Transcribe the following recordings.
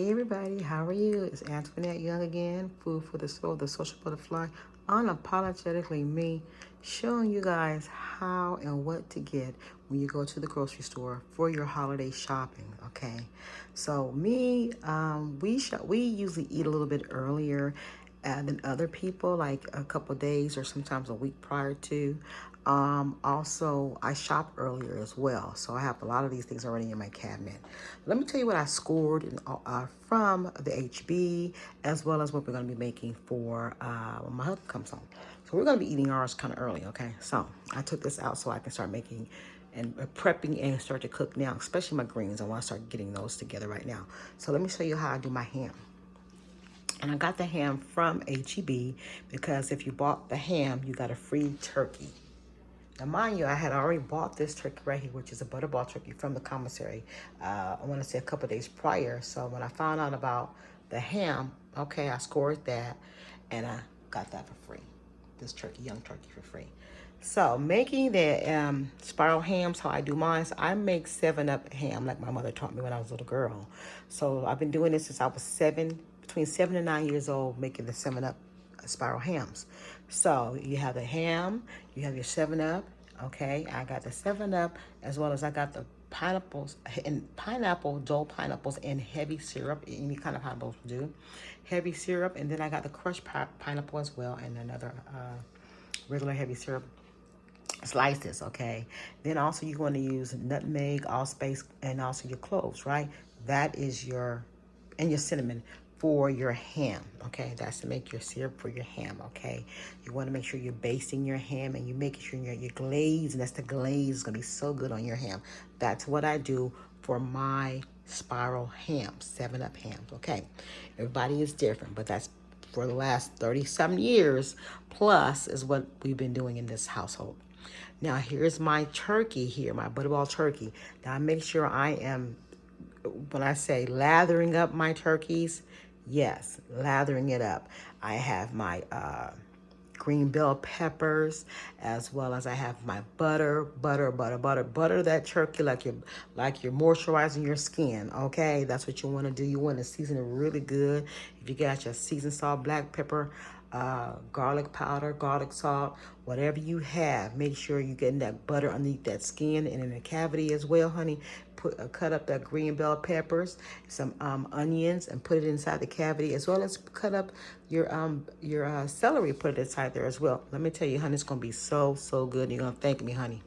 Hey everybody, how are you? It's Antoinette Young again, Food for the Soul, the Social Butterfly, unapologetically me, showing you guys how and what to get when you go to the grocery store for your holiday shopping. Okay, so we usually eat a little bit earlier than other people, like a couple days or sometimes a week prior to. Also, I shop earlier as well, so I have a lot of these things already in my cabinet. Let me tell you what I scored from the HB, as well as what we're going to be making for when my husband comes home. So we're going to be eating ours kind of early, okay? So I took this out so I can start making and prepping and start to cook now, especially my greens. I want to start getting those together right now. So let me show you how I do my ham. And I got the ham from HEB because if you bought the ham, you got a free turkey. Now, mind you, I had already bought this turkey right here, which is a butterball turkey from the commissary. I want to say a couple of days prior. So when I found out about the ham, okay, I scored that, and I got that for free. This turkey, young turkey, for free. So making the spiral hams, how I do mine, so I make 7-Up ham like my mother taught me when I was a little girl. So I've been doing this since I was between 7 and 9 years old, making the 7-Up spiral hams. So you have the ham, you have your 7-Up. Okay, I got the 7-Up as well as I got the pineapples and Dole pineapples and heavy syrup. Any kind of pineapples will do. Heavy syrup, and then I got the crushed pineapple as well, and another regular heavy syrup slices. Okay, then also you're going to use nutmeg, allspice, and also your cloves, right? That is your cinnamon for your ham. Okay, that's to make your syrup for your ham. Okay, you want to make sure you're basting your ham and you making sure your glaze, and that's the glaze, is going to be so good on your ham. That's what I do for my spiral ham, 7-Up hams. Okay, everybody is different, but that's for the last 30-some years plus is what we've been doing in this household. Now here's my turkey here, my butterball turkey. Now I make sure I am, when I say lathering up my turkeys, yes, lathering it up. I have my green bell peppers, as well as I have my butter that turkey like you're moisturizing your skin. Okay, that's what you want to do. You want to season it really good. If you got your seasoned salt, black pepper, garlic powder, garlic salt, whatever you have, make sure you're getting that butter underneath that skin and in the cavity as well, honey. Cut up that green bell peppers, some onions, and put it inside the cavity, as well as cut up your celery, put it inside there as well. Let me tell you, honey, it's gonna be so good. You're gonna thank me, honey.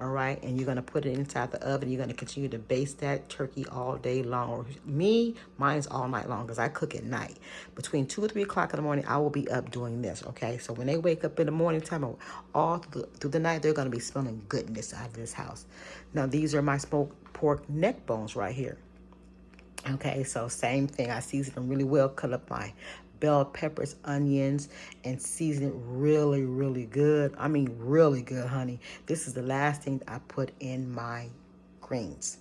All right, and you're gonna put it inside the oven. You're gonna continue to baste that turkey all day long. Or mine's all night long because I cook at night. Between 2 or 3 o'clock in the morning, I will be up doing this. Okay, so when they wake up in the morning time, all through the night, they're gonna be smelling goodness out of this house. Now these are my smoked pork neck bones right here. Okay, so same thing. I season them really well, cut up my bell peppers, onions, and season it really good. I mean, really good, honey. This is the last thing I put in my greens.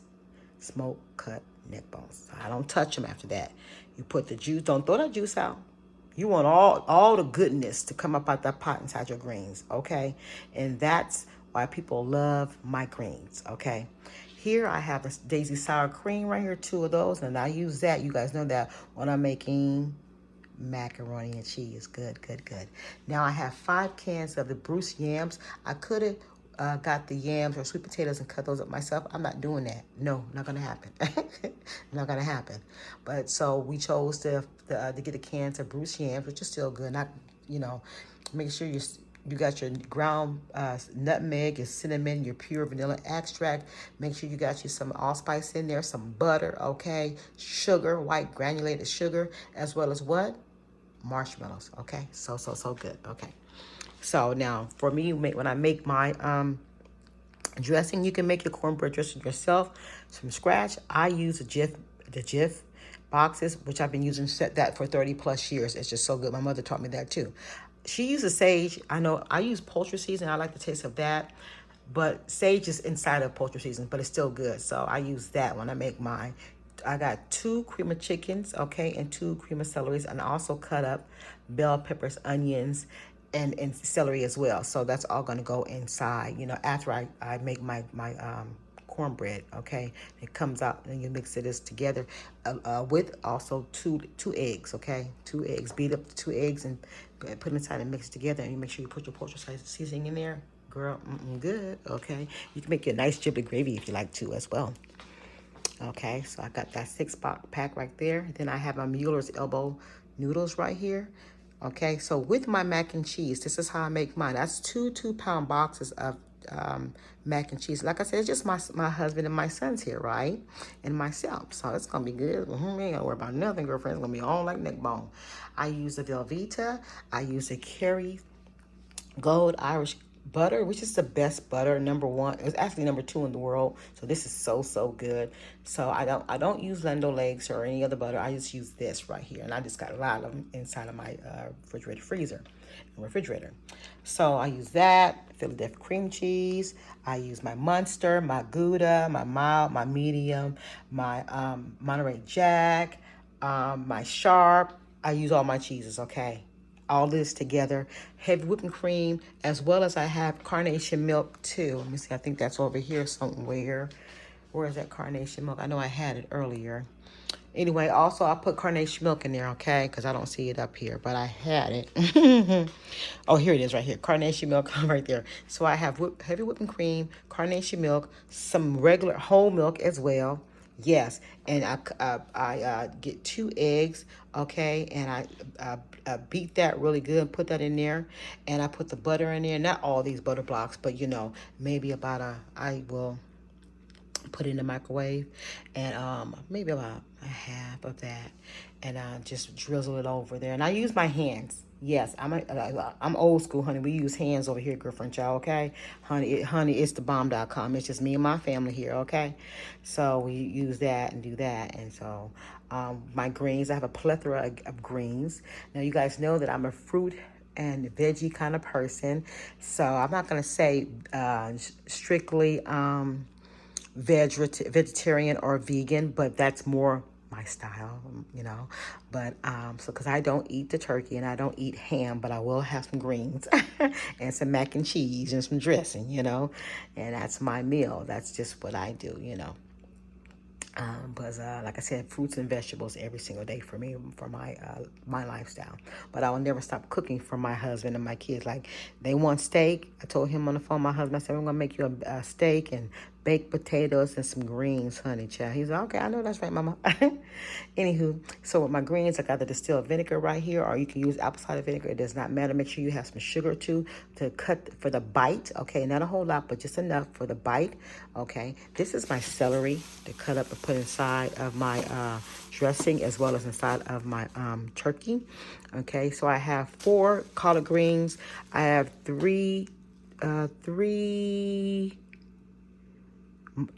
Smoke cut neck bones. I don't touch them after that. You put the juice, don't throw that juice out. You want all the goodness to come up out that pot inside your greens, okay? And that's why people love my greens, okay? Here I have this Daisy sour cream right here, 2 of those, and I use that. You guys know that when I'm making macaroni and cheese. Good. Now I have 5 cans of the Bruce yams. I could have got the yams or sweet potatoes and cut those up myself. I'm not doing that. No, not gonna happen. Not gonna happen. But so we chose to get the cans of Bruce yams, which is still good. Not, make sure you got your ground nutmeg, your cinnamon, your pure vanilla extract. Make sure you got you some allspice in there, some butter, okay? Sugar, white granulated sugar, as well as what? Marshmallows, okay? So good, okay? So now, for me, when I make my dressing, you can make your cornbread dressing yourself from scratch. I use the Jif boxes, which I've been using that for 30 plus years. It's just so good. My mother taught me that too. She uses sage. I know I use poultry season. I like the taste of that. But sage is inside of poultry season, but it's still good. So I use that when I make mine. I got 2 cream of chickens, okay, and 2 cream of celeries, and I also cut up bell peppers, onions, and celery as well. So that's all gonna go inside, after I make my cornbread, okay? It comes out and you mix this together with also two eggs, okay? 2 eggs. Beat up the 2 eggs and put them inside and mix it together. And you make sure you put your pork seasoning in there. Girl, good, okay? You can make your nice giblet gravy if you like to as well. Okay, so I got that 6-pack right there. Then I have my Mueller's Elbow noodles right here. Okay, so with my mac and cheese, this is how I make mine. That's 2-pound boxes of mac and cheese. Like I said, it's just my husband and my sons here, right? And myself. So it's going to be good. We ain't got to worry about nothing, girlfriend. It's going to be all like neck bone. I use the Velveeta. I use the Kerry Gold Irish butter, which is the best butter, #1. It's actually #2 in the world. So this is so good. So I don't use Lando Lakes or any other butter. I just use this right here, and I just got a lot of them inside of my refrigerator. So I use that Philadelphia cream cheese. I use my Munster, my Gouda, my mild, my medium, my Monterey Jack, my Sharp. I use all my cheeses. Okay. All this together, heavy whipping cream, as well as I have carnation milk too. Let me see, I think that's over here somewhere. Where is that carnation milk? I know I had it earlier. Anyway, also I put carnation milk in there, okay? Because I don't see it up here, but I had it. Oh, here it is right here. Carnation milk right there. So I have heavy whipping cream, carnation milk, some regular whole milk as well. Yes, and I get 2 eggs, okay, and I beat that really good, put that in there, and I put the butter in there. Not all these butter blocks, but you know, maybe about I will put it in the microwave, and maybe about a half of that, and just drizzle it over there. And I use my hands. Yes, I'm old school, honey. We use hands over here, girlfriend, y'all, okay? Honey, it's the bomb.com. It's just me and my family here, okay? So we use that and do that. And so my greens, I have a plethora of greens. Now, you guys know that I'm a fruit and veggie kind of person. So I'm not going to say strictly vegetarian or vegan, but that's more my style, you know. But so because I don't eat the turkey and I don't eat ham, but I will have some greens and some mac and cheese and some dressing, you know, and that's my meal. That's just what I do, you know. But like I said, fruits and vegetables every single day for me, for my lifestyle. But I will never stop cooking for my husband and my kids. Like, they want steak. I told him on the phone, my husband, I said, I'm going to make you a steak and baked potatoes and some greens, honey, child. He's like, okay, I know that's right, mama. Anywho, so with my greens, I got the distilled vinegar right here, or you can use apple cider vinegar. It does not matter. Make sure you have some sugar too to cut for the bite. Okay, not a whole lot, but just enough for the bite. Okay, this is my celery to cut up and put inside of my dressing, as well as inside of my turkey. Okay, so I have 4 collard greens. I have three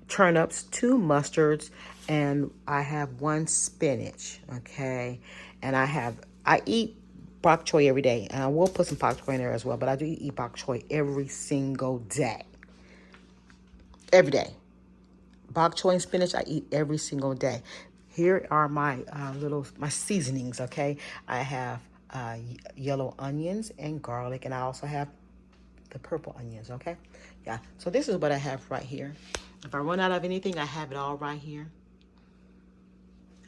turnips, 2 mustards, and I have 1 spinach. Okay, and I eat bok choy every day, and I will put some bok choy in there as well, but I do eat bok choy every single day. Every day. Bok choy and spinach I eat every single day. Here are my my seasonings, okay? I have yellow onions and garlic, and I also have the purple onions, okay? Yeah, so this is what I have right here. If I run out of anything, I have it all right here.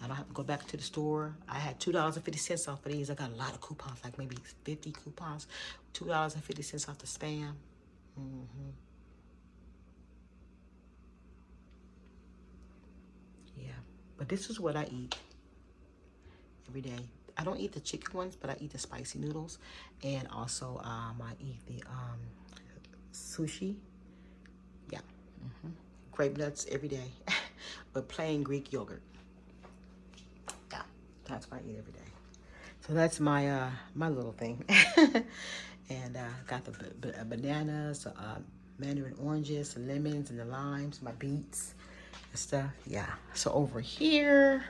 I don't have to go back to the store. I had $2.50 off of these. I got a lot of coupons, like maybe 50 coupons. $2.50 off the Spam. Yeah, but this is what I eat every day. I don't eat the chicken ones, but I eat the spicy noodles, and also I eat the sushi. Yeah, grape nuts every day, but plain Greek yogurt. Yeah, that's what I eat every day. So that's my my little thing, and got the bananas, mandarin oranges, the lemons, and the limes, my beets and stuff. Yeah. So over here.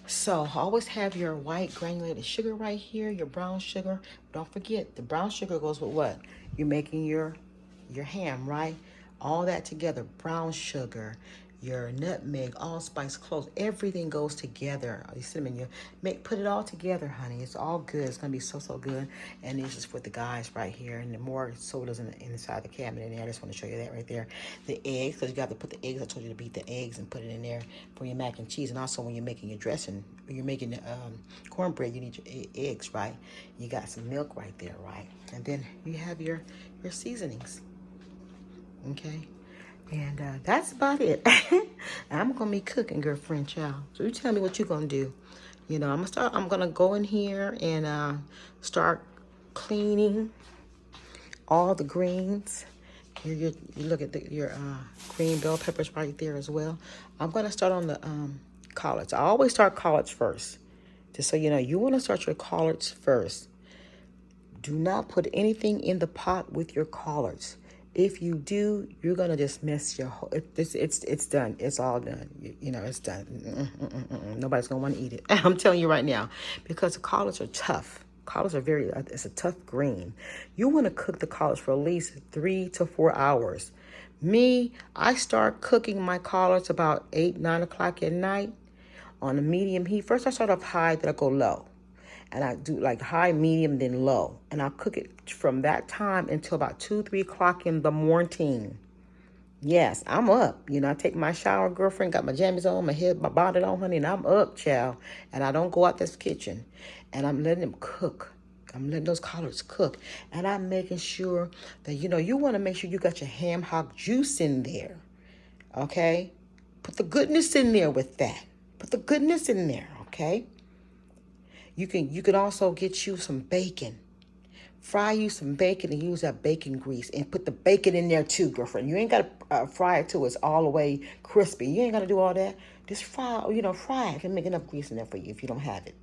So always have your white granulated sugar right here, your brown sugar. Don't forget, the brown sugar goes with what? You're making your ham, right? All that together, brown sugar, your nutmeg, allspice, cloves, everything goes together. Your cinnamon, put it all together, honey. It's all good. It's gonna be so good. And this is for the guys right here. And the more sodas inside the cabinet in there. I just want to show you that right there. The eggs, because you have to put the eggs. I told you to beat the eggs and put it in there for your mac and cheese. And also when you're making your dressing, when you're making the cornbread, you need your eggs, right? You got some milk right there, right? And then you have your seasonings. Okay. And that's about it. I'm gonna be cooking, girlfriend, child. So you tell me what you're gonna do. You know, I'm gonna go in here and start cleaning all the greens. You look at your green bell peppers right there as well. I'm gonna start on the collards. I always start collards first. Just so you know, you wanna start your collards first. Do not put anything in the pot with your collards. If you do, you're gonna just mess your whole. It's done. It's all done. You know, it's done. Nobody's gonna want to eat it. I'm telling you right now, because the collards are tough. Collards are it's a tough green. You want to cook the collards for at least 3 to 4 hours. Me, I start cooking my collards about 8, 9 o'clock at night on a medium heat. First, I start off high, then I go low. And I do like high, medium, then low. And I'll cook it from that time until about 2, 3 o'clock in the morning. Yes, I'm up. You know, I take my shower, girlfriend, got my jammies on, my bonnet on, honey, and I'm up, child. And I don't go out this kitchen. And I'm letting them cook. I'm letting those collards cook. And I'm making sure that, you know, you want to make sure you got your ham hock juice in there. Okay? Put the goodness in there with that. Put the goodness in there, okay? You can also get you some bacon. Fry you some bacon and use that bacon grease and put the bacon in there too, girlfriend. You ain't got to fry it till it's all the way crispy. You ain't got to do all that. Just fry it and make enough grease in there for you if you don't have it.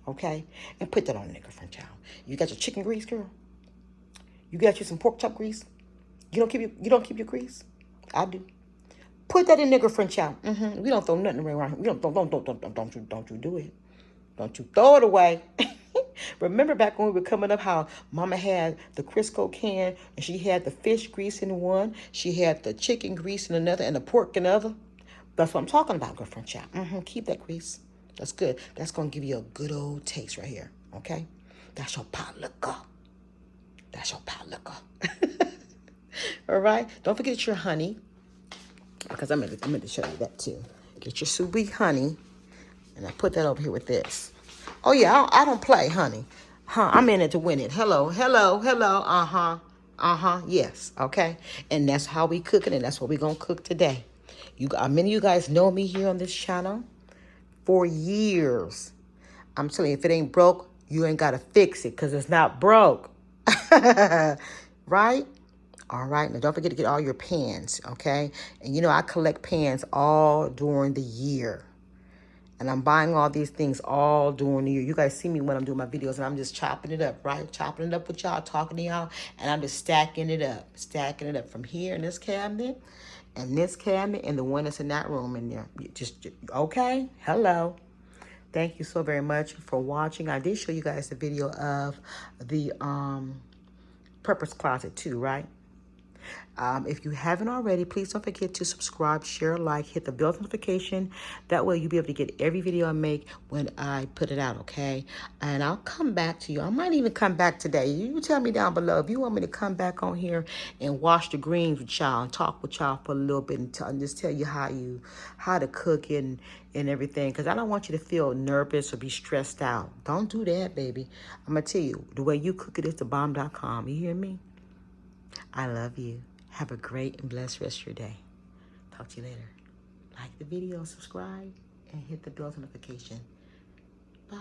Okay? And put that on there, girlfriend, child. You got your chicken grease, girl? You got you some pork chop grease? You don't keep your grease? I do. Put that in there, girlfriend, child. We don't throw nothing around. Don't you do it. Don't you throw it away. Remember back when we were coming up how Mama had the Crisco can and she had the fish grease in one, she had the chicken grease in another, and the pork in another? That's what I'm talking about, girlfriend, child. Keep that grease. That's good. That's going to give you a good old taste right here, okay? That's your pot liquor. That's your pot liquor. All right? Don't forget your honey, because I'm going to show you that too. Get your sous vide honey. And I put that over here with this. Oh, yeah, I don't play, honey. I'm in it to win it. Hello. Yes, okay. And that's how we cook it, and that's what we're going to cook today. Many of you guys know me here on this channel for years. I'm telling you, if it ain't broke, you ain't got to fix it because it's not broke. Right? All right. Now, don't forget to get all your pans, okay? And, you know, I collect pans all during the year. And I'm buying all these things all during the year. You guys see me when I'm doing my videos, and I'm just chopping it up, right? Chopping it up with y'all, talking to y'all, and I'm just stacking it up from here in this cabinet, and this cabinet, and the one that's in that room in there. Okay? Hello. Thank you so very much for watching. I did show you guys the video of the Purpose Closet too, right? If you haven't already, please don't forget to subscribe, share, like, hit the bell notification. That way you'll be able to get every video I make when I put it out, okay? And I'll come back to you. I might even come back today. You tell me down below if you want me to come back on here and wash the greens with y'all and talk with y'all for a little bit and just tell you how to cook it and everything. Because I don't want you to feel nervous or be stressed out. Don't do that, baby. I'm going to tell you, the way you cook it is thebomb.com. You hear me? I love you. Have a great and blessed rest of your day. Talk to you later. Like the video, subscribe, and hit the bell notification. Bye.